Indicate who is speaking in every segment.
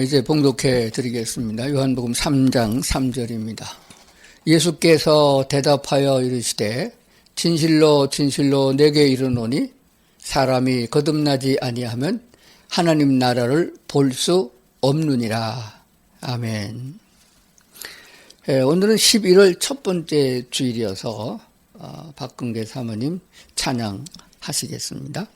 Speaker 1: 이제 봉독해 드리겠습니다. 요한복음 3장 3절입니다. 예수께서 대답하여 이르시되 진실로 진실로 내게 이르노니 사람이 거듭나지 아니하면 하나님 나라를 볼 수 없느니라. 아멘. 오늘은 11월 첫 번째 주일이어서 박근계 사모님 찬양하시겠습니다.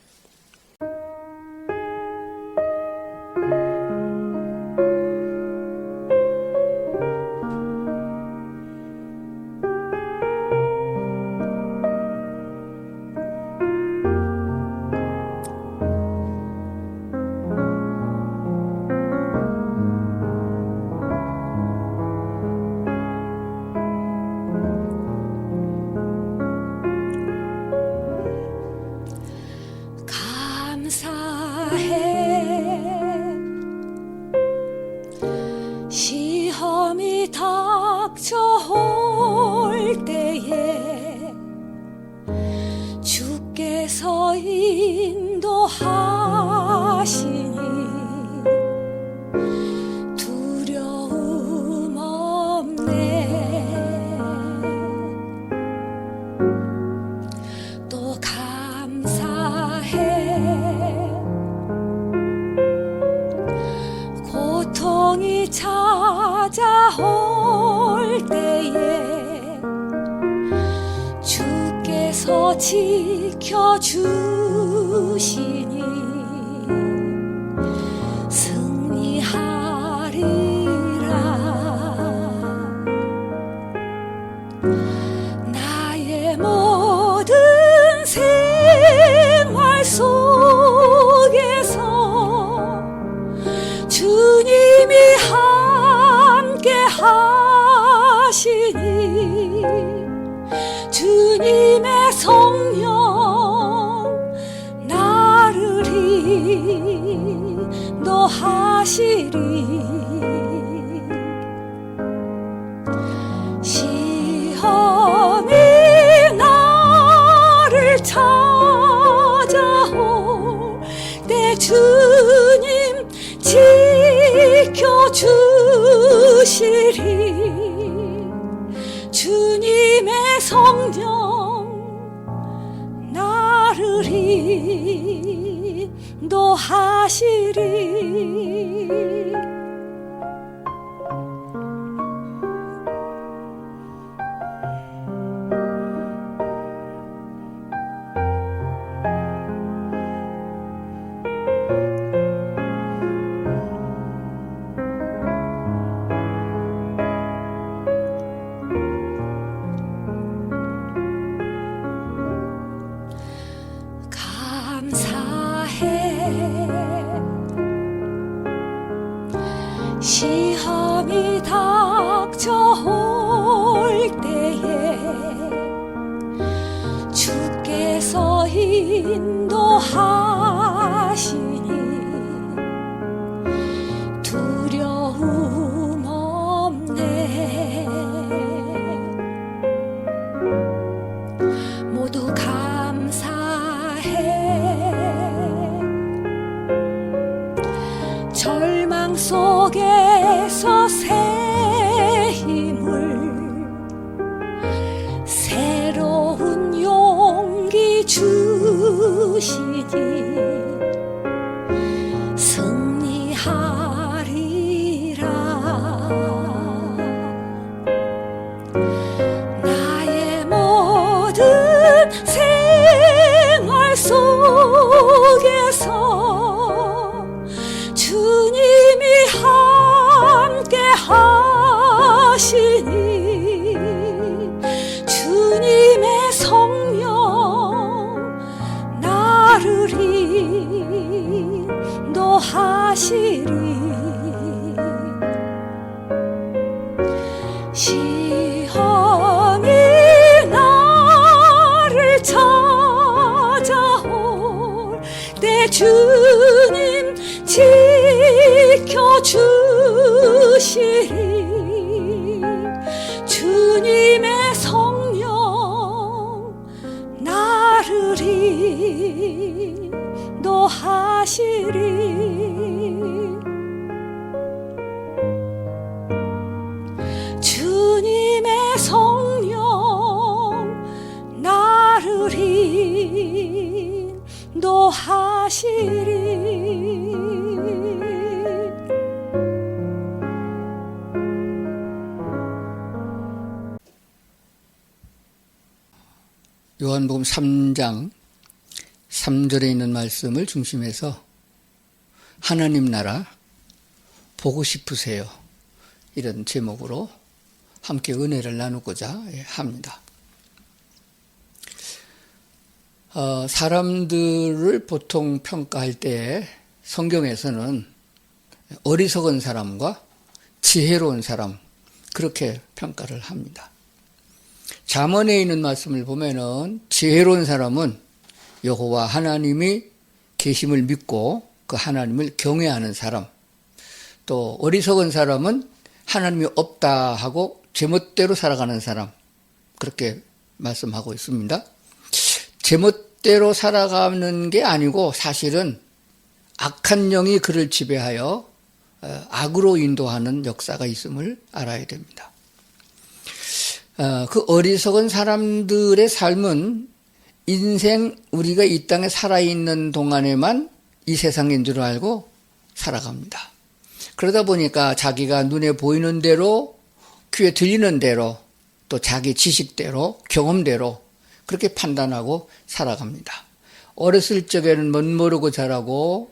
Speaker 2: 시험이 닥쳐올 때에 주께서 인도하시니 두려움 없네. 또 감사해. 고통이 찾아올 때에 주께서 지켜주시니 승리하리라. 나의 모든 생활 속에서 주님이 함께 하시니 주님의 성령 나를 인도하시리. 시험이 나를 찾아올 때 주님 지켜주시리. 주님의 성령 나를 인도하시리. 시험이 닥쳐올 때에 주께서 인도하시니 두려움 없네. 모두 감사해. 절망 속에서 새 힘을 새로운 용기 주시니 승리하리라. 나의 모든 생활 속에서 주님이 함께 하시니 주님의 성령 나를 인도하시리. 시험이 나를 찾아올 때 주님 지켜주시리. 하시리
Speaker 1: 요한복음 3장 3절에 있는 말씀을 중심해서 하나님 나라 보고 싶으세요? 이런 제목으로 함께 은혜를 나누고자 합니다. 사람들을 보통 평가할 때 성경에서는 어리석은 사람과 지혜로운 사람 그렇게 평가를 합니다. 잠언에 있는 말씀을 보면은 지혜로운 사람은 여호와 하나님이 계심을 믿고 그 하나님을 경외하는 사람, 또 어리석은 사람은 하나님이 없다 하고 제멋대로 살아가는 사람, 그렇게 말씀하고 있습니다. 제멋대로 살아가는 게 아니고 사실은 악한 영이 그를 지배하여 악으로 인도하는 역사가 있음을 알아야 됩니다. 그 어리석은 사람들의 삶은 인생 우리가 이 땅에 살아있는 동안에만 이 세상인 줄 알고 살아갑니다. 그러다 보니까 자기가 눈에 보이는 대로, 귀에 들리는 대로, 또 자기 지식대로, 경험대로 그렇게 판단하고 살아갑니다. 어렸을 적에는 멋모르고 자라고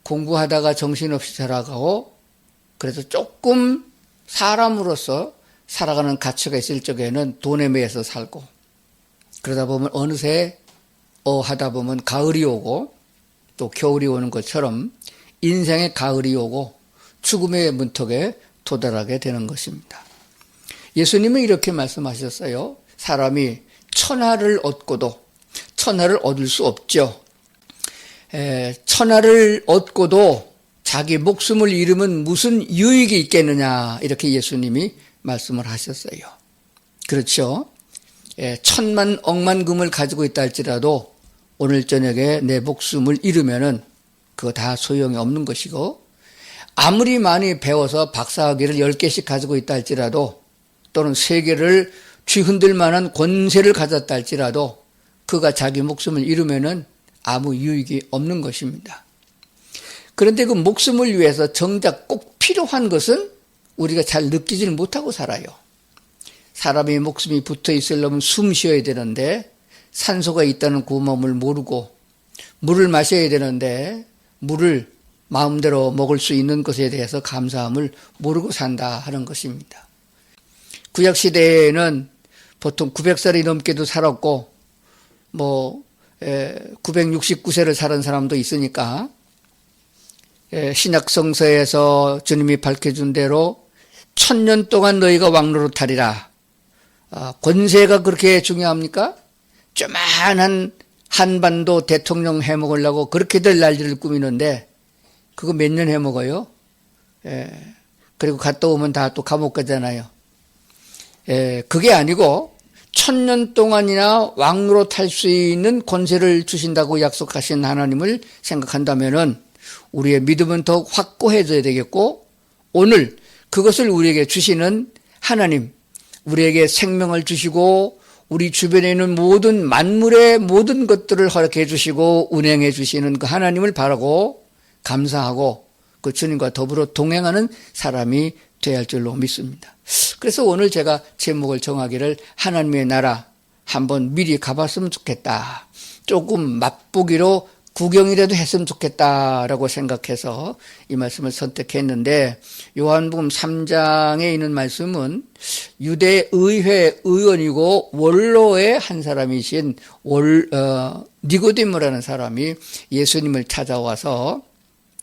Speaker 1: 공부하다가 정신없이 자라가고 그래서 조금 사람으로서 살아가는 가치가 있을 적에는 돈에 매여서 살고 그러다 보면 어느새 하다 보면 가을이 오고 또 겨울이 오는 것처럼 인생의 가을이 오고 죽음의 문턱에 도달하게 되는 것입니다. 예수님은 이렇게 말씀하셨어요. 사람이 천하를 얻고도 천하를 얻을 수 없죠. 천하를 얻고도 자기 목숨을 잃으면 무슨 유익이 있겠느냐 이렇게 예수님이 말씀을 하셨어요. 그렇죠. 천만 억만 금을 가지고 있다 할지라도 오늘 저녁에 내 목숨을 잃으면은 그거 다 소용이 없는 것이고 아무리 많이 배워서 박사학위를 10개씩 가지고 있다 할지라도 또는 세계를 쥐흔들 만한 권세를 가졌다 할지라도 그가 자기 목숨을 잃으면은 아무 유익이 없는 것입니다. 그런데 그 목숨을 위해서 정작 꼭 필요한 것은 우리가 잘 느끼지를 못하고 살아요. 사람의 목숨이 붙어 있으려면 숨 쉬어야 되는데 산소가 있다는 고마움을 모르고 물을 마셔야 되는데 물을 마음대로 먹을 수 있는 것에 대해서 감사함을 모르고 산다 하는 것입니다. 구약시대에는 보통 900살이 넘게도 살았고 969세를 살은 사람도 있으니까 신약성서에서 주님이 밝혀준 대로 1000년 동안 너희가 왕노릇하리라. 권세가 그렇게 중요합니까? 조만한 한반도 대통령 해먹으려고 그렇게들 난리를 꾸미는데 그거 몇 년 해먹어요? 그리고 갔다 오면 다 또 감옥 가잖아요. 그게 아니고 1000년 동안이나 왕노릇할 수 있는 권세를 주신다고 약속하신 하나님을 생각한다면은 우리의 믿음은 더욱 확고해져야 되겠고 오늘 그것을 우리에게 주시는 하나님, 우리에게 생명을 주시고 우리 주변에 있는 모든 만물의 모든 것들을 허락해 주시고 운행해 주시는 그 하나님을 바라고 감사하고 그 주님과 더불어 동행하는 사람이 되어야 할 줄로 믿습니다. 그래서 오늘 제가 제목을 정하기를 하나님의 나라 한번 미리 가봤으면 좋겠다. 조금 맛보기로 구경이라도 했으면 좋겠다라고 생각해서 이 말씀을 선택했는데 요한복음 3장에 있는 말씀은 유대 의회 의원이고 원로의 한 사람이신 니고데모라는 사람이 예수님을 찾아와서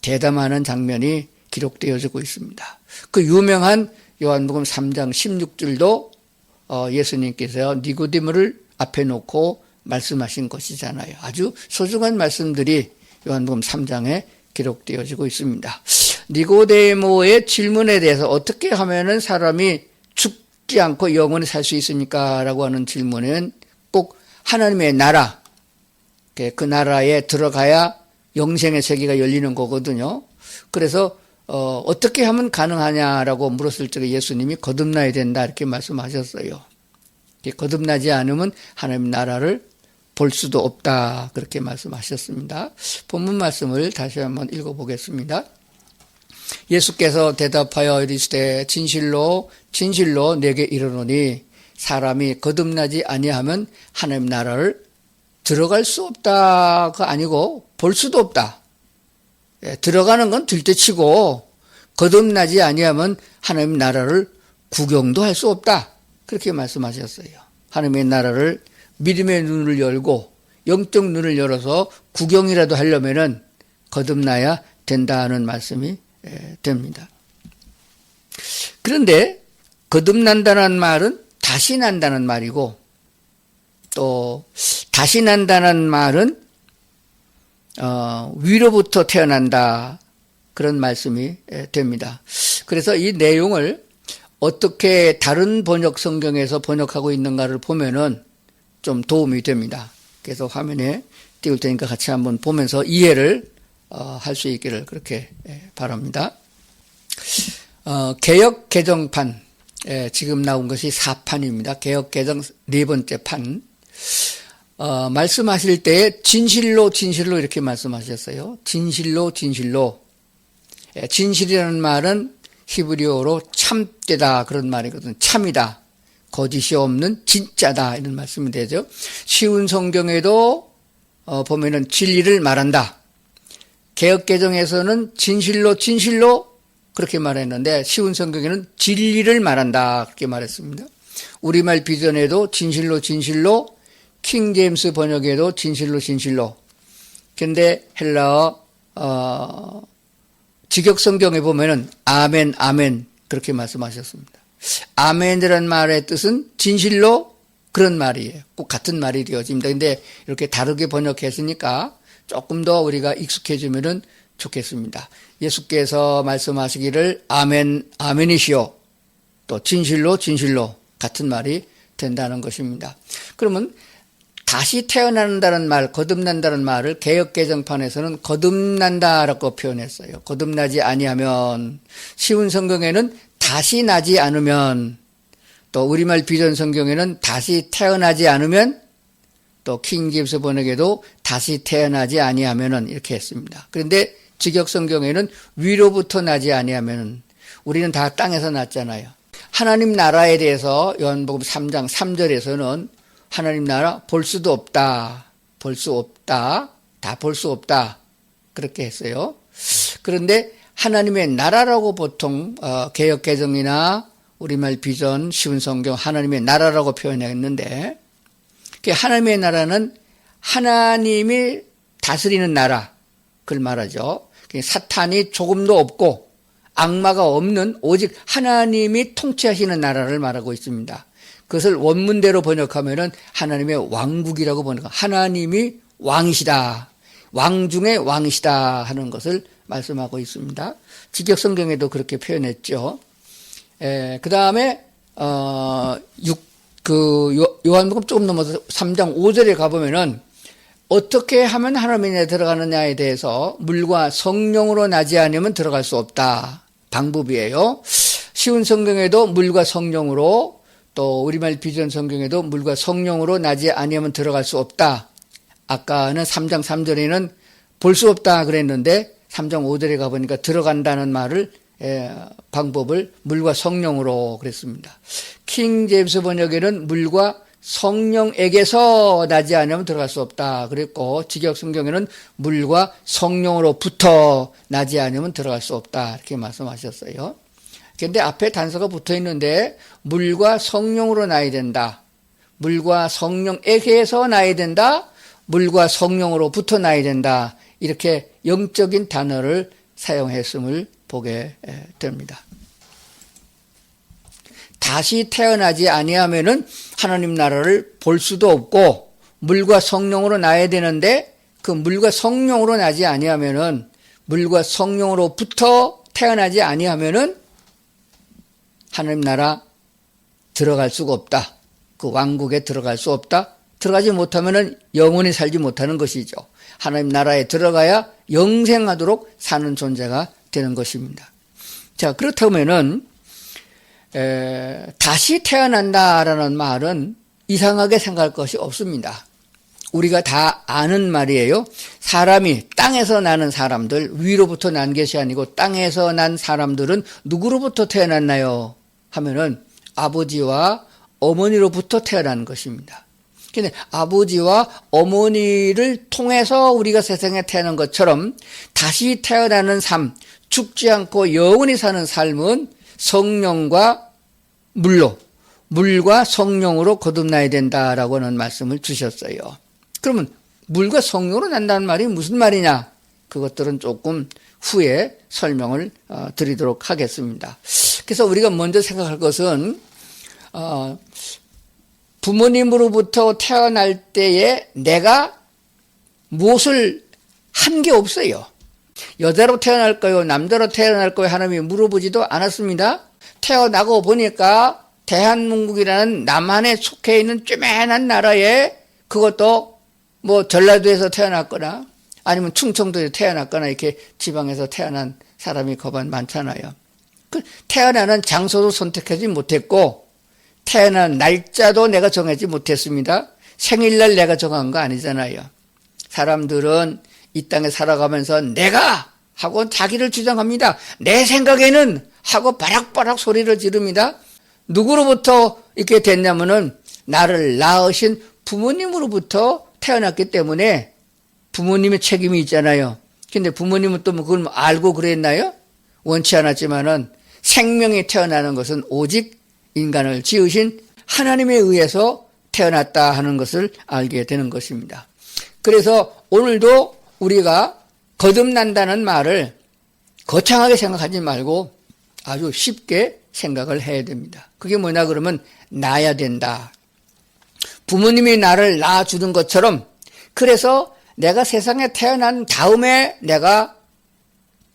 Speaker 1: 대담하는 장면이 기록되어지고 있습니다. 그 유명한 요한복음 3장 16절도 예수님께서 니고데모를 앞에 놓고 말씀하신 것이잖아요. 아주 소중한 말씀들이 요한복음 3장에 기록되어지고 있습니다. 니고데모의 질문에 대해서 어떻게 하면은 사람이 죽지 않고 영원히 살 수 있습니까? 라고 하는 질문은 꼭 하나님의 나라, 그 나라에 들어가야 영생의 세계가 열리는 거거든요. 그래서 어떻게 하면 가능하냐라고 물었을 적에 예수님이 거듭나야 된다 이렇게 말씀하셨어요. 거듭나지 않으면 하나님 나라를 볼 수도 없다. 그렇게 말씀하셨습니다. 본문 말씀을 다시 한번 읽어보겠습니다. 예수께서 대답하여 이르시되 진실로 진실로 내게 이르노니 사람이 거듭나지 아니하면 하나님 나라를 들어갈 수 없다가 아니고 볼 수도 없다. 들어가는 건 둘째치고 거듭나지 아니하면 하나님 나라를 구경도 할 수 없다. 그렇게 말씀하셨어요. 하나님의 나라를 믿음의 눈을 열고 영적 눈을 열어서 구경이라도 하려면은 거듭나야 된다는 말씀이 됩니다. 그런데 거듭난다는 말은 다시 난다는 말이고 또 다시 난다는 말은 위로부터 태어난다 그런 말씀이 됩니다. 그래서 이 내용을 어떻게 다른 번역 성경에서 번역하고 있는가를 보면은 좀 도움이 됩니다. 그래서 화면에 띄울 테니까 같이 한번 보면서 이해를 할 수 있기를 그렇게 바랍니다. 개역 개정판 지금 나온 것이 4판입니다. 개역 개정 네 번째 판. 말씀하실 때 진실로 진실로 이렇게 말씀하셨어요. 진실로 진실로. 진실이라는 말은 히브리어로 참되다 그런 말이거든요. 참이다. 거짓이 없는 진짜다 이런 말씀이 되죠. 쉬운 성경에도 보면은 진리를 말한다. 개역개정에서는 진실로 진실로 그렇게 말했는데 쉬운 성경에는 진리를 말한다 그렇게 말했습니다. 우리말 비전에도 진실로 진실로, 킹제임스 번역에도 진실로 진실로. 그런데 헬라어 직역 성경에 보면은 아멘 아멘 그렇게 말씀하셨습니다. 아멘이라는 말의 뜻은 진실로 그런 말이에요. 꼭 같은 말이 되어집니다. 근데 이렇게 다르게 번역했으니까 조금 더 우리가 익숙해지면은 좋겠습니다. 예수께서 말씀하시기를 아멘 아멘이시오. 또 진실로 진실로 같은 말이 된다는 것입니다. 그러면 다시 태어난다는 말, 거듭난다는 말을 개역개정판에서는 거듭난다라고 표현했어요. 거듭나지 아니하면, 쉬운 성경에는 다시 나지 않으면, 또 우리말 비전 성경에는 다시 태어나지 않으면, 또 킹제임스 번역에도 다시 태어나지 아니하면은 이렇게 했습니다. 그런데 직역 성경에는 위로부터 나지 아니하면은, 우리는 다 땅에서 났잖아요. 하나님 나라에 대해서 요한복음 3장 3절에서는 하나님 나라 볼 수도 없다. 볼 수 없다. 다 볼 수 없다. 그렇게 했어요. 그런데 하나님의 나라라고 보통 개역 개정이나 우리말 비전 쉬운 성경 하나님의 나라라고 표현했는데 하나님의 나라는 하나님이 다스리는 나라 그걸 말하죠. 사탄이 조금도 없고 악마가 없는 오직 하나님이 통치하시는 나라를 말하고 있습니다. 그것을 원문대로 번역하면은 하나님의 왕국이라고 번역합니다. 하나님이 왕이시다. 왕 중에 왕이시다 하는 것을 말씀하고 있습니다. 직역 성경에도 그렇게 표현했죠. 그 다음에, 요한복음 조금 넘어서 3장 5절에 가보면은 어떻게 하면 하나님에 들어가느냐에 대해서 물과 성령으로 나지 않으면 들어갈 수 없다. 방법이에요. 쉬운 성경에도 물과 성령으로 또 우리말 비전 성경에도 물과 성령으로 나지 아니하면 들어갈 수 없다. 아까는 3장 3절에는 볼 수 없다 그랬는데 3장 5절에 가보니까 들어간다는 말을 방법을 물과 성령으로 그랬습니다. 킹 제임스 번역에는 물과 성령에게서 나지 않으면 들어갈 수 없다 그랬고 직역 성경에는 물과 성령으로부터 나지 않으면 들어갈 수 없다 이렇게 말씀하셨어요. 그런데 앞에 단서가 붙어 있는데 물과 성령으로 나야 된다. 물과 성령에게서 나야 된다. 물과 성령으로부터 나야 된다. 이렇게 영적인 단어를 사용했음을 보게 됩니다. 다시 태어나지 아니하면은 하나님 나라를 볼 수도 없고 물과 성령으로 나야 되는데 그 물과 성령으로 나지 아니하면은 물과 성령으로부터 태어나지 아니하면은 하나님 나라 들어갈 수가 없다. 그 왕국에 들어갈 수 없다. 들어가지 못하면은 영원히 살지 못하는 것이죠. 하나님 나라에 들어가야 영생하도록 사는 존재가 되는 것입니다. 자, 그렇다면은 다시 태어난다라는 말은 이상하게 생각할 것이 없습니다. 우리가 다 아는 말이에요. 사람이 땅에서 나는 사람들, 위로부터 난 것이 아니고 땅에서 난 사람들은 누구로부터 태어났나요? 하면은 아버지와 어머니로부터 태어난 것입니다. 근데 아버지와 어머니를 통해서 우리가 세상에 태어난 것처럼 다시 태어나는 삶, 죽지 않고 영원히 사는 삶은 성령과 물과 성령으로 거듭나야 된다라고 하는 말씀을 주셨어요. 그러면 물과 성령으로 난다는 말이 무슨 말이냐? 그것들은 조금 후에 설명을 드리도록 하겠습니다. 그래서 우리가 먼저 생각할 것은 부모님으로부터 태어날 때에 내가 무엇을 한 게 없어요. 여자로 태어날까요? 남자로 태어날까요? 하나님이 물어보지도 않았습니다. 태어나고 보니까 대한민국이라는 남한에 속해 있는 쪼매난 나라에, 그것도 뭐 전라도에서 태어났거나 아니면 충청도에서 태어났거나 이렇게 지방에서 태어난 사람이 거반 많잖아요. 그 태어나는 장소도 선택하지 못했고 태어난 날짜도 내가 정하지 못했습니다. 생일날 내가 정한 거 아니잖아요. 사람들은 이 땅에 살아가면서 내가 하고 자기를 주장합니다. 내 생각에는 하고 바락바락 소리를 지릅니다. 누구로부터 이렇게 됐냐면은 나를 낳으신 부모님으로부터 태어났기 때문에 부모님의 책임이 있잖아요. 근데 부모님은 또 그걸 알고 그랬나요? 원치 않았지만은 생명이 태어나는 것은 오직 인간을 지으신 하나님에 의해서 태어났다 하는 것을 알게 되는 것입니다. 그래서 오늘도 우리가 거듭난다는 말을 거창하게 생각하지 말고 아주 쉽게 생각을 해야 됩니다. 그게 뭐냐 그러면 낳아야 된다. 부모님이 나를 낳아주는 것처럼, 그래서 내가 세상에 태어난 다음에 내가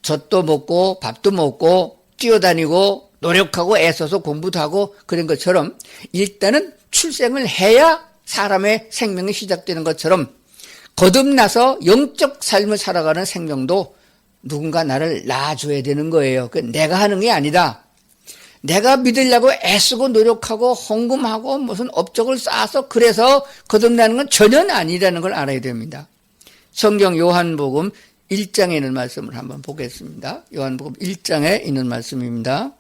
Speaker 1: 젖도 먹고 밥도 먹고 뛰어다니고 노력하고 애써서 공부도 하고 그런 것처럼 일단은 출생을 해야 사람의 생명이 시작되는 것처럼 거듭나서 영적 삶을 살아가는 생명도 누군가 나를 낳아줘야 되는 거예요. 내가 하는 게 아니다. 내가 믿으려고 애쓰고 노력하고 헌금하고 무슨 업적을 쌓아서 그래서 거듭나는 건 전혀 아니라는 걸 알아야 됩니다. 성경 요한복음 1장에 있는 말씀을 한번 보겠습니다. 요한복음 1장에 있는 말씀입니다.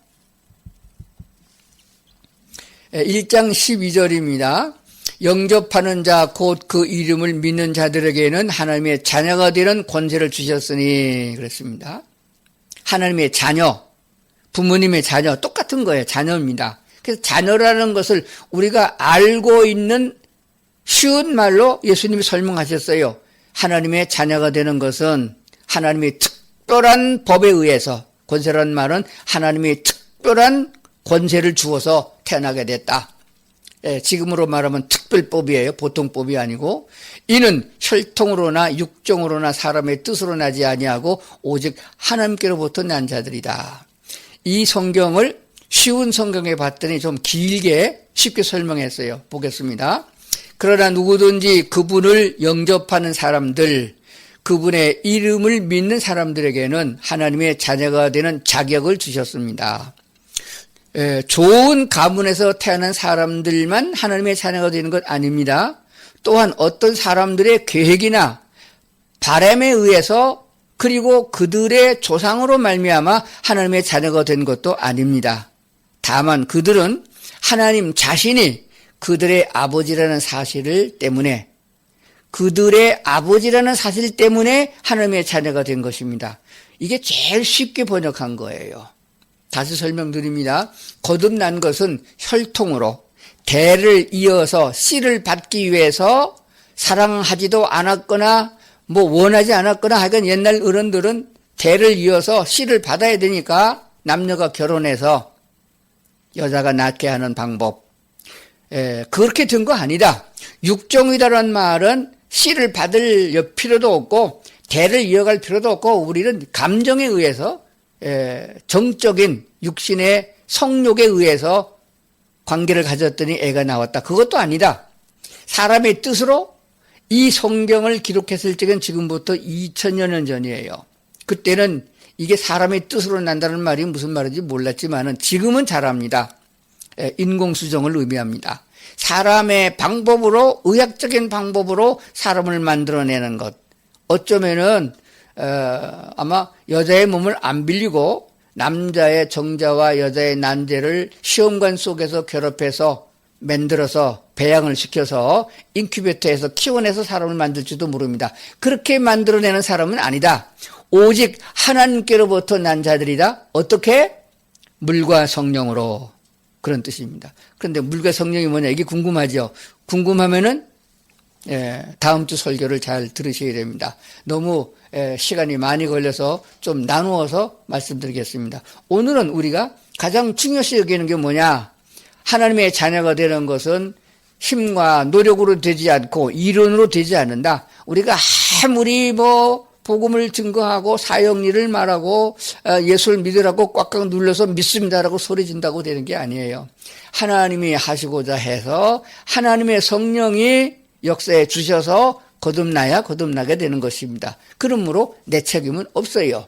Speaker 1: 1장 12절입니다. 영접하는 자 곧 그 이름을 믿는 자들에게는 하나님의 자녀가 되는 권세를 주셨으니 그랬습니다. 하나님의 자녀, 부모님의 자녀 똑같은 거예요. 자녀입니다. 그래서 자녀라는 것을 우리가 알고 있는 쉬운 말로 예수님이 설명하셨어요. 하나님의 자녀가 되는 것은 하나님의 특별한 법에 의해서, 권세라는 말은 하나님의 특별한 권세를 주어서 태어나게 됐다. 지금으로 말하면 특별법이에요. 보통법이 아니고, 이는 혈통으로나 육정으로나 사람의 뜻으로 나지 아니하고 오직 하나님께로부터 난 자들이다. 이 성경을 쉬운 성경에 봤더니 좀 길게 쉽게 설명했어요. 보겠습니다. 그러나 누구든지 그분을 영접하는 사람들, 그분의 이름을 믿는 사람들에게는 하나님의 자녀가 되는 자격을 주셨습니다. 좋은 가문에서 태어난 사람들만 하나님의 자녀가 되는 것 아닙니다. 또한 어떤 사람들의 계획이나 바람에 의해서 그리고 그들의 조상으로 말미암아 하나님의 자녀가 된 것도 아닙니다. 다만 그들은 하나님 자신이 그들의 아버지라는 사실 때문에 하나님의 자녀가 된 것입니다. 이게 제일 쉽게 번역한 거예요. 다시 설명드립니다. 거듭난 것은 혈통으로 대를 이어서 씨를 받기 위해서 사랑하지도 않았거나 뭐 원하지 않았거나 하여간 옛날 어른들은 대를 이어서 씨를 받아야 되니까 남녀가 결혼해서 여자가 낳게 하는 방법. 그렇게 된 거 아니다. 육정이다라는 말은 씨를 받을 필요도 없고 대를 이어갈 필요도 없고 우리는 감정에 의해서 정적인 육신의 성욕에 의해서 관계를 가졌더니 애가 나왔다. 그것도 아니다. 사람의 뜻으로 이 성경을 기록했을 적은 지금부터 2000여 년 전이에요. 그때는 이게 사람의 뜻으로 난다는 말이 무슨 말인지 몰랐지만은 지금은 잘 압니다. 인공수정을 의미합니다. 사람의 방법으로, 의학적인 방법으로 사람을 만들어내는 것. 어쩌면은 아마 여자의 몸을 안 빌리고 남자의 정자와 여자의 난제를 시험관 속에서 결합해서 만들어서 배양을 시켜서 인큐베이터에서 키워내서 사람을 만들지도 모릅니다. 그렇게 만들어내는 사람은 아니다. 오직 하나님께로부터 난 자들이다. 어떻게? 물과 성령으로. 그런 뜻입니다. 그런데 물과 성령이 뭐냐? 이게 궁금하죠? 궁금하면은 다음 주 설교를 잘 들으셔야 됩니다. 너무 시간이 많이 걸려서 좀 나누어서 말씀드리겠습니다. 오늘은 우리가 가장 중요시 여기는 게 뭐냐? 하나님의 자녀가 되는 것은 힘과 노력으로 되지 않고 이론으로 되지 않는다. 우리가 아무리 복음을 증거하고 사역일을 말하고 예수를 믿으라고 꽉꽉 눌러서 믿습니다라고 소리 진다고 되는 게 아니에요. 하나님이 하시고자 해서 하나님의 성령이 역사에 주셔서 거듭나야 거듭나게 되는 것입니다. 그러므로 내 책임은 없어요.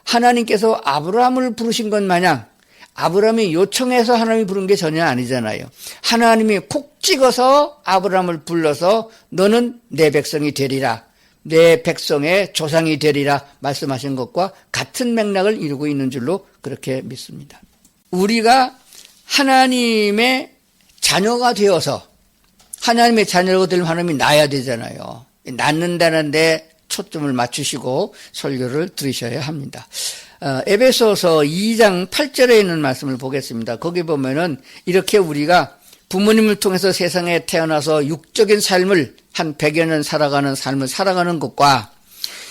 Speaker 1: 하나님께서 아브라함을 부르신 것 마냥 아브라함이 요청해서 하나님이 부른 게 전혀 아니잖아요. 하나님이 콕 찍어서 아브라함을 불러서 너는 내 백성이 되리라. 내 백성의 조상이 되리라 말씀하신 것과 같은 맥락을 이루고 있는 줄로 그렇게 믿습니다. 우리가 하나님의 자녀가 되어서 하나님의 자녀가 되면 하나님이 낳아야 되잖아요. 낳는다는 데 초점을 맞추시고 설교를 들으셔야 합니다. 에베소서 2장 8절에 있는 말씀을 보겠습니다. 거기 보면은 이렇게 우리가 부모님을 통해서 세상에 태어나서 육적인 삶을 한 100여 년 살아가는 삶을 살아가는 것과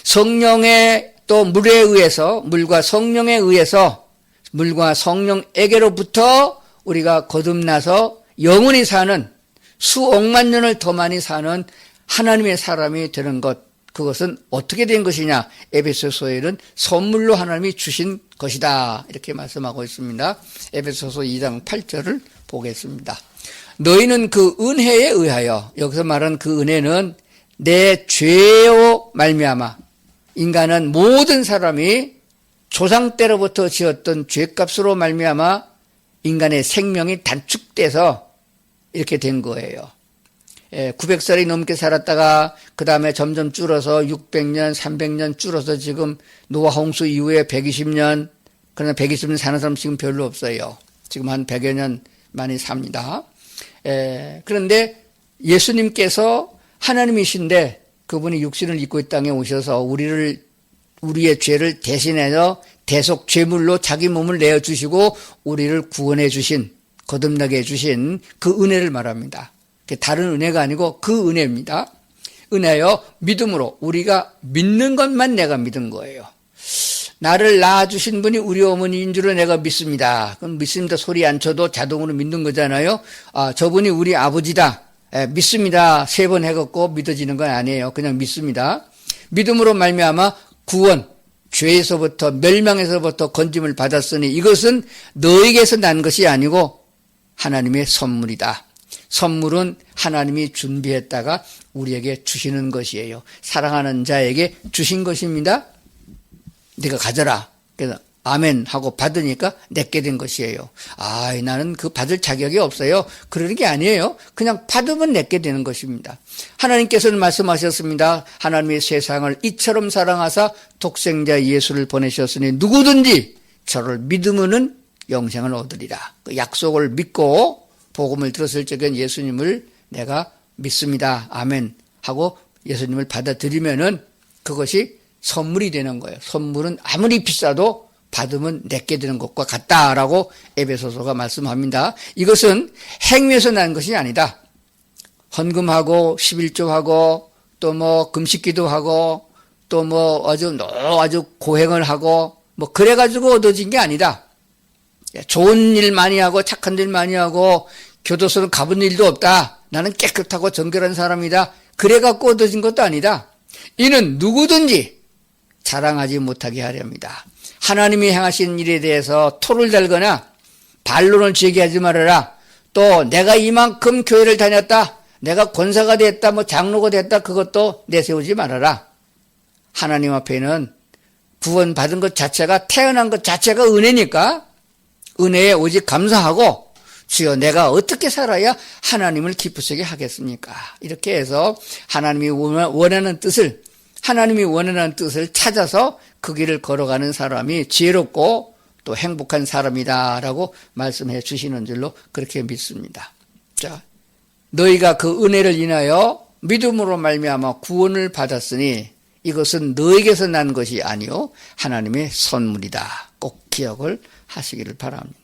Speaker 1: 성령의 또 물에 의해서 물과 성령에 의해서 물과 성령에게로부터 우리가 거듭나서 영원히 사는 수억만 년을 더 많이 사는 하나님의 사람이 되는 것, 그것은 어떻게 된 것이냐? 에베소서에는 선물로 하나님이 주신 것이다 이렇게 말씀하고 있습니다. 에베소서 2장 8절을 보겠습니다. 너희는 그 은혜에 의하여, 여기서 말하는 그 은혜는 내 죄로 말미암아, 인간은 모든 사람이 조상 때로부터 지었던 죄값으로 말미암아 인간의 생명이 단축돼서 이렇게 된 거예요. 900살이 넘게 살았다가 그 다음에 점점 줄어서 600년, 300년 줄어서 지금 노아 홍수 이후에 120년, 그러나 120년 사는 사람 지금 별로 없어요. 지금 한 100여 년 많이 삽니다. 그런데 예수님께서 하나님이신데 그분이 육신을 입고 이 땅에 오셔서 우리의 죄를 대신해서 대속 제물로 자기 몸을 내어주시고 우리를 구원해 주신, 거듭나게 해주신 그 은혜를 말합니다. 다른 은혜가 아니고 그 은혜입니다. 은혜요, 믿음으로. 우리가 믿는 것만 내가 믿은 거예요. 나를 낳아주신 분이 우리 어머니인 줄을 내가 믿습니다. 그럼 믿습니다 소리 안 쳐도 자동으로 믿는 거잖아요. 저분이 우리 아버지다. 믿습니다. 3번 해갖고 믿어지는 건 아니에요. 그냥 믿습니다. 믿음으로 말미암아 구원, 죄에서부터 멸망에서부터 건짐을 받았으니 이것은 너에게서 난 것이 아니고 하나님의 선물이다. 선물은 하나님이 준비했다가 우리에게 주시는 것이에요. 사랑하는 자에게 주신 것입니다. 네가 가져라. 그래서 아멘 하고 받으니까 내게 된 것이에요. 나는 그 받을 자격이 없어요. 그러는 게 아니에요. 그냥 받으면 내게 되는 것입니다. 하나님께서는 말씀하셨습니다. 하나님의 세상을 이처럼 사랑하사 독생자 예수를 보내셨으니 누구든지 저를 믿으면은 영생을 얻으리라. 그 약속을 믿고 복음을 들었을 적엔 예수님을 내가 믿습니다. 아멘 하고 예수님을 받아들이면은 그것이 선물이 되는 거예요. 선물은 아무리 비싸도 받으면 내게 되는 것과 같다라고 에베소서가 말씀합니다. 이것은 행위에서 난 것이 아니다. 헌금하고 11조하고 또 금식기도하고 또 아주 고행을 하고 그래가지고 얻어진 게 아니다. 좋은 일 많이 하고 착한 일 많이 하고 교도소를 가본 일도 없다. 나는 깨끗하고 정결한 사람이다. 그래갖고 얻어진 것도 아니다. 이는 누구든지 자랑하지 못하게 하렵니다. 하나님이 행하신 일에 대해서 토를 달거나 반론을 제기하지 말아라. 또 내가 이만큼 교회를 다녔다. 내가 권사가 됐다. 장로가 됐다. 그것도 내세우지 말아라. 하나님 앞에는 구원받은 것 자체가, 태어난 것 자체가 은혜니까 은혜에 오직 감사하고 주여 내가 어떻게 살아야 하나님을 기쁘시게 하겠습니까? 이렇게 해서 하나님이 원하는 뜻을 찾아서 그 길을 걸어가는 사람이 지혜롭고 또 행복한 사람이다라고 말씀해 주시는 줄로 그렇게 믿습니다. 자, 너희가 그 은혜를 인하여 믿음으로 말미암아 구원을 받았으니 이것은 너에게서 난 것이 아니요 하나님의 선물이다. 꼭 기억을 하시기를 바랍니다.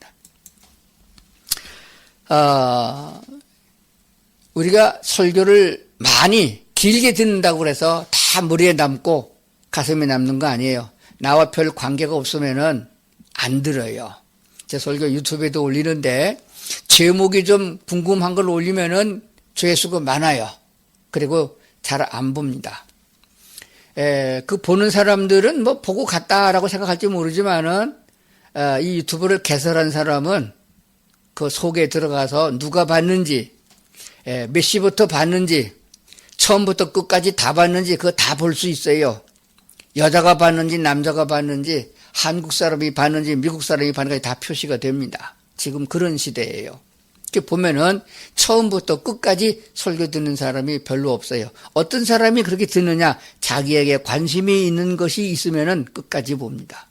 Speaker 1: 우리가 설교를 많이 길게 듣는다고 해서 다 머리에 남고 가슴에 남는 거 아니에요. 나와 별 관계가 없으면은 안 들어요. 제 설교 유튜브에도 올리는데 제목이 좀 궁금한 걸 올리면은 조회수가 많아요. 그리고 잘 안 봅니다. 그 보는 사람들은 뭐 보고 갔다라고 생각할지 모르지만은 이 유튜브를 개설한 사람은 그 속에 들어가서 누가 봤는지, 몇 시부터 봤는지, 처음부터 끝까지 다 봤는지 그거 다 볼 수 있어요. 여자가 봤는지 남자가 봤는지 한국 사람이 봤는지 미국 사람이 봤는지 다 표시가 됩니다. 지금 그런 시대예요. 이렇게 보면은 처음부터 끝까지 설교 듣는 사람이 별로 없어요. 어떤 사람이 그렇게 듣느냐? 자기에게 관심이 있는 것이 있으면은 끝까지 봅니다.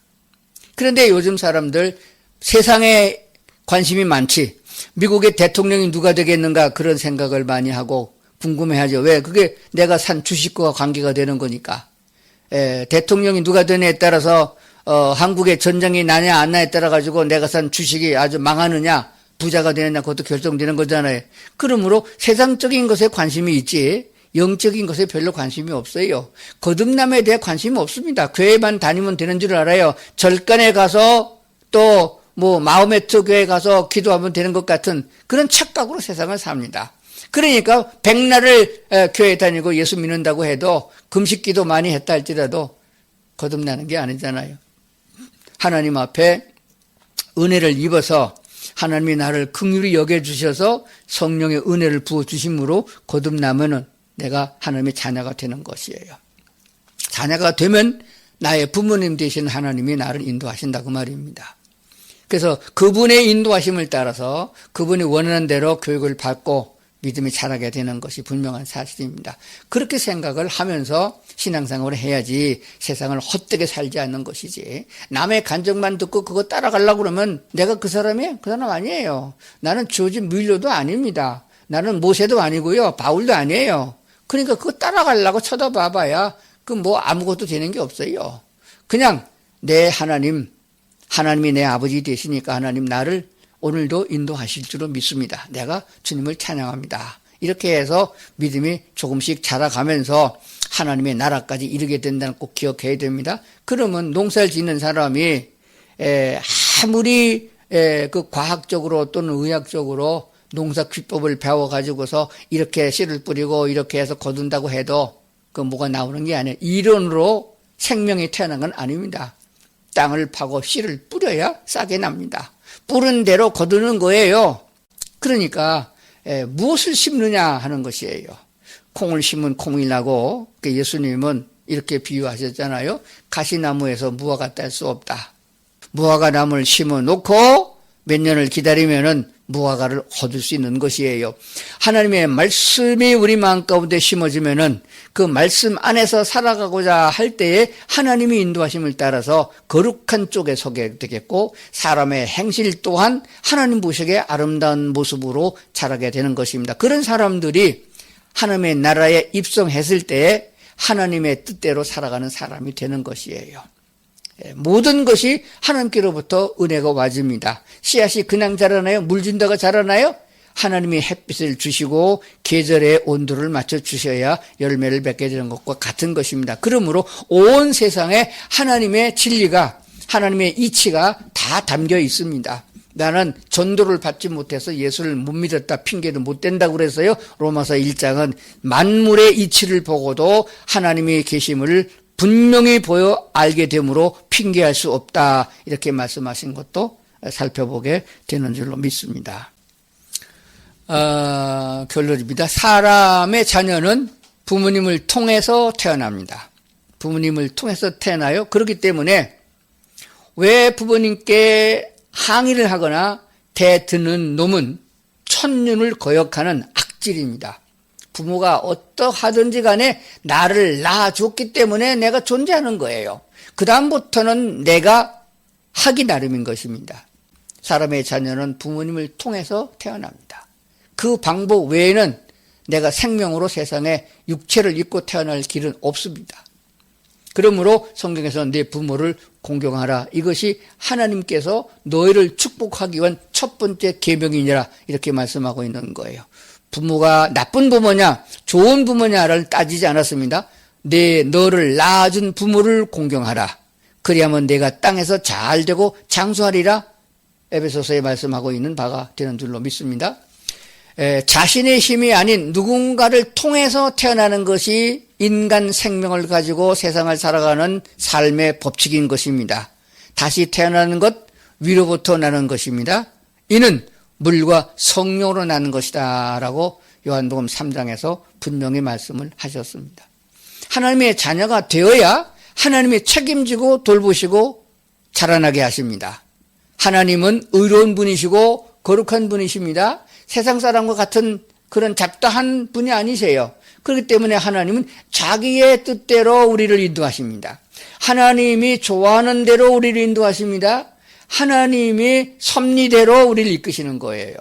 Speaker 1: 그런데 요즘 사람들 세상에 관심이 많지. 미국의 대통령이 누가 되겠는가 그런 생각을 많이 하고 궁금해하죠. 왜? 그게 내가 산 주식과 관계가 되는 거니까. 대통령이 누가 되느냐에 따라서 한국에 전쟁이 나냐 안 나냐에 따라 가지고 내가 산 주식이 아주 망하느냐 부자가 되느냐 그것도 결정되는 거잖아요. 그러므로 세상적인 것에 관심이 있지 영적인 것에 별로 관심이 없어요. 거듭남에 대해 관심이 없습니다. 교회만 다니면 되는 줄 알아요. 절간에 가서 또 뭐 마호메트 교회 가서 기도하면 되는 것 같은 그런 착각으로 세상을 삽니다. 그러니까 백날을 교회 다니고 예수 믿는다고 해도 금식기도 많이 했다 할지라도 거듭나는 게 아니잖아요. 하나님 앞에 은혜를 입어서 하나님이 나를 긍휼히 여겨주셔서 성령의 은혜를 부어주심으로 거듭나면은 내가 하나님의 자녀가 되는 것이에요. 자녀가 되면 나의 부모님 되신 하나님이 나를 인도하신다 그 말입니다. 그래서 그분의 인도하심을 따라서 그분이 원하는 대로 교육을 받고 믿음이 자라게 되는 것이 분명한 사실입니다. 그렇게 생각을 하면서 신앙생활을 해야지 세상을 헛되게 살지 않는 것이지. 남의 간증만 듣고 그거 따라가려고 그러면 내가 그 사람이에요? 그 사람 아니에요. 나는 주어진 물료도 아닙니다. 나는 모세도 아니고요. 바울도 아니에요. 그러니까 그거 따라가려고 쳐다봐봐야 그 뭐 아무것도 되는 게 없어요. 그냥 내 하나님이 내 아버지 되시니까 하나님 나를 오늘도 인도하실 줄로 믿습니다. 내가 주님을 찬양합니다. 이렇게 해서 믿음이 조금씩 자라가면서 하나님의 나라까지 이르게 된다는 꼭 기억해야 됩니다. 그러면 농사를 짓는 사람이 아무리 그 과학적으로 또는 의학적으로 농사 기법을 배워가지고서 이렇게 씨를 뿌리고 이렇게 해서 거둔다고 해도 그 뭐가 나오는 게 아니에요. 이론으로 생명이 태어난 건 아닙니다. 땅을 파고 씨를 뿌려야 싹이 납니다. 뿌른 대로 거두는 거예요. 그러니까 무엇을 심느냐 하는 것이에요. 콩을 심으면 콩이 나고 예수님은 이렇게 비유하셨잖아요. 가시나무에서 무화과 딸 수 없다. 무화과 나무를 심어 놓고 몇 년을 기다리면은 무화과를 얻을 수 있는 것이에요. 하나님의 말씀이 우리 마음 가운데 심어지면은 그 말씀 안에서 살아가고자 할 때에 하나님이 인도하심을 따라서 거룩한 쪽에 서게 되겠고 사람의 행실 또한 하나님 보시기에 아름다운 모습으로 자라게 되는 것입니다. 그런 사람들이 하나님의 나라에 입성했을 때에 하나님의 뜻대로 살아가는 사람이 되는 것이에요. 모든 것이 하나님께로부터 은혜가 와집니다. 씨앗이 그냥 자라나요? 물 준다가 자라나요? 하나님이 햇빛을 주시고 계절의 온도를 맞춰 주셔야 열매를 맺게 되는 것과 같은 것입니다. 그러므로 온 세상에 하나님의 진리가 하나님의 이치가 다 담겨 있습니다. 나는 전도를 받지 못해서 예수를 못 믿었다 핑계도 못 댄다고 그래서요. 로마서 1장은 만물의 이치를 보고도 하나님의 계심을 분명히 보여 알게 되므로 핑계할 수 없다. 이렇게 말씀하신 것도 살펴보게 되는 줄로 믿습니다. 결론입니다. 사람의 자녀는 부모님을 통해서 태어납니다. 부모님을 통해서 태어나요. 그렇기 때문에 왜 부모님께 항의를 하거나 대드는 놈은 천륜을 거역하는 악질입니다. 부모가 어떠하든지 간에 나를 낳아줬기 때문에 내가 존재하는 거예요. 그 다음부터는 내가 하기 나름인 것입니다. 사람의 자녀는 부모님을 통해서 태어납니다. 그 방법 외에는 내가 생명으로 세상에 육체를 입고 태어날 길은 없습니다. 그러므로 성경에서 내 부모를 공경하라. 이것이 하나님께서 너희를 축복하기 위한 첫 번째 계명이니라 이렇게 말씀하고 있는 거예요. 부모가 나쁜 부모냐 좋은 부모냐를 따지지 않았습니다. 너를 낳아준 부모를 공경하라. 그리하면 내가 땅에서 잘 되고 장수하리라. 에베소서에 말씀하고 있는 바가 되는 줄로 믿습니다. 자신의 힘이 아닌 누군가를 통해서 태어나는 것이 인간 생명을 가지고 세상을 살아가는 삶의 법칙인 것입니다. 다시 태어나는 것, 위로부터 나는 것입니다. 이는 물과 성령으로 나는 것이다 라고 요한복음 3장에서 분명히 말씀을 하셨습니다. 하나님의 자녀가 되어야 하나님이 책임지고 돌보시고 자라나게 하십니다. 하나님은 의로운 분이시고 거룩한 분이십니다. 세상 사람과 같은 그런 잡다한 분이 아니세요. 그렇기 때문에 하나님은 자기의 뜻대로 우리를 인도하십니다. 하나님이 좋아하는 대로 우리를 인도하십니다. 하나님이 섭리대로 우리를 이끄시는 거예요.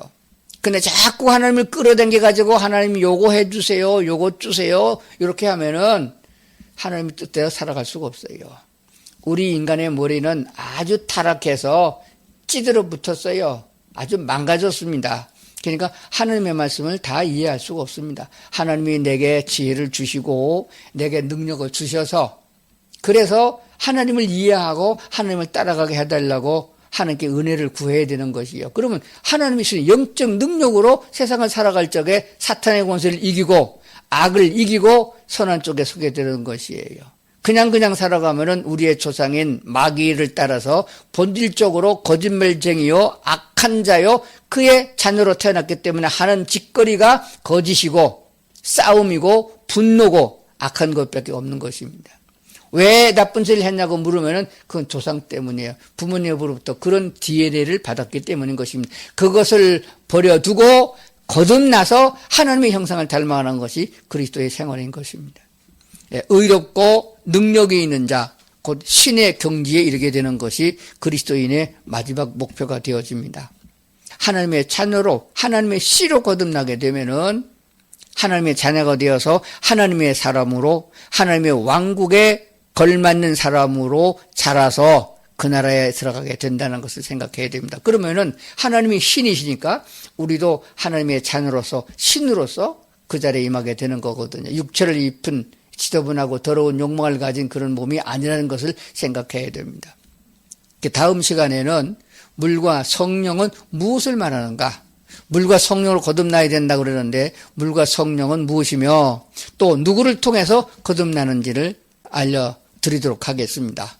Speaker 1: 근데 자꾸 하나님을 끌어당겨 가지고 하나님 요거 해주세요, 요거 주세요 이렇게 하면은 하나님 뜻대로 살아갈 수가 없어요. 우리 인간의 머리는 아주 타락해서 찌들어 붙었어요. 아주 망가졌습니다. 그러니까 하나님의 말씀을 다 이해할 수가 없습니다. 하나님이 내게 지혜를 주시고 내게 능력을 주셔서 그래서 하나님을 이해하고 하나님을 따라가게 해달라고 하나님께 은혜를 구해야 되는 것이요. 그러면 하나님이 주신 영적 능력으로 세상을 살아갈 적에 사탄의 권세를 이기고 악을 이기고 선한 쪽에 서게 되는 것이에요. 그냥 살아가면은 우리의 조상인 마귀를 따라서 본질적으로 거짓말쟁이요 악한 자요 그의 자녀로 태어났기 때문에 하는 짓거리가 거짓이고 싸움이고 분노고 악한 것밖에 없는 것입니다. 왜 나쁜 짓을 했냐고 물으면은 그건 조상 때문이에요. 부모님으로부터 그런 DNA를 받았기 때문인 것입니다. 그것을 버려두고 거듭나서 하나님의 형상을 닮아가는 것이 그리스도의 생활인 것입니다. 의롭고 능력이 있는 자, 곧 신의 경지에 이르게 되는 것이 그리스도인의 마지막 목표가 되어집니다. 하나님의 자녀로, 하나님의 씨로 거듭나게 되면은 하나님의 자녀가 되어서 하나님의 사람으로, 하나님의 왕국에 걸맞는 사람으로 자라서 그 나라에 들어가게 된다는 것을 생각해야 됩니다. 그러면은 하나님이 신이시니까 우리도 하나님의 자녀로서 신으로서 그 자리에 임하게 되는 거거든요. 육체를 입은 지저분하고 더러운 욕망을 가진 그런 몸이 아니라는 것을 생각해야 됩니다. 다음 시간에는 물과 성령은 무엇을 말하는가? 물과 성령으로 거듭나야 된다고 그러는데 물과 성령은 무엇이며 또 누구를 통해서 거듭나는지를 알려드리도록 하겠습니다.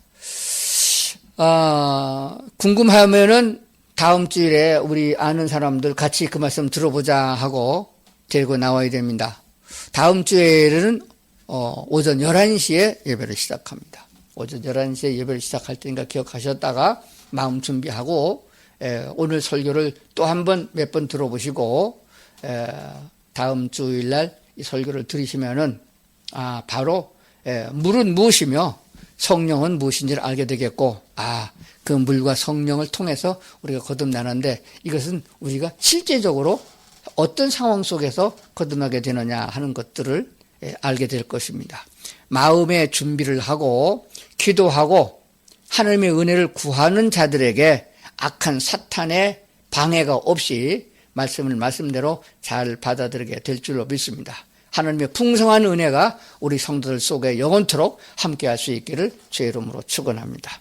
Speaker 1: 궁금하면은 다음 주일에 우리 아는 사람들 같이 그 말씀 들어보자 하고 데리고 나와야 됩니다. 다음 주에는 오전 11시에 예배를 시작합니다. 오전 11시에 예배를 시작할 테니까 기억하셨다가 마음 준비하고 오늘 설교를 또 한 번 몇 번 들어보시고 다음 주일날 이 설교를 들으시면은 바로 물은 무엇이며 성령은 무엇인지를 알게 되겠고 그 물과 성령을 통해서 우리가 거듭나는데 이것은 우리가 실제적으로 어떤 상황 속에서 거듭나게 되느냐 하는 것들을 알게 될 것입니다. 마음의 준비를 하고 기도하고 하나님의 은혜를 구하는 자들에게 악한 사탄의 방해가 없이 말씀을 말씀대로 잘 받아들이게 될 줄로 믿습니다. 하나님의 풍성한 은혜가 우리 성도들 속에 영원토록 함께할 수 있기를 주의 이름으로 축원합니다.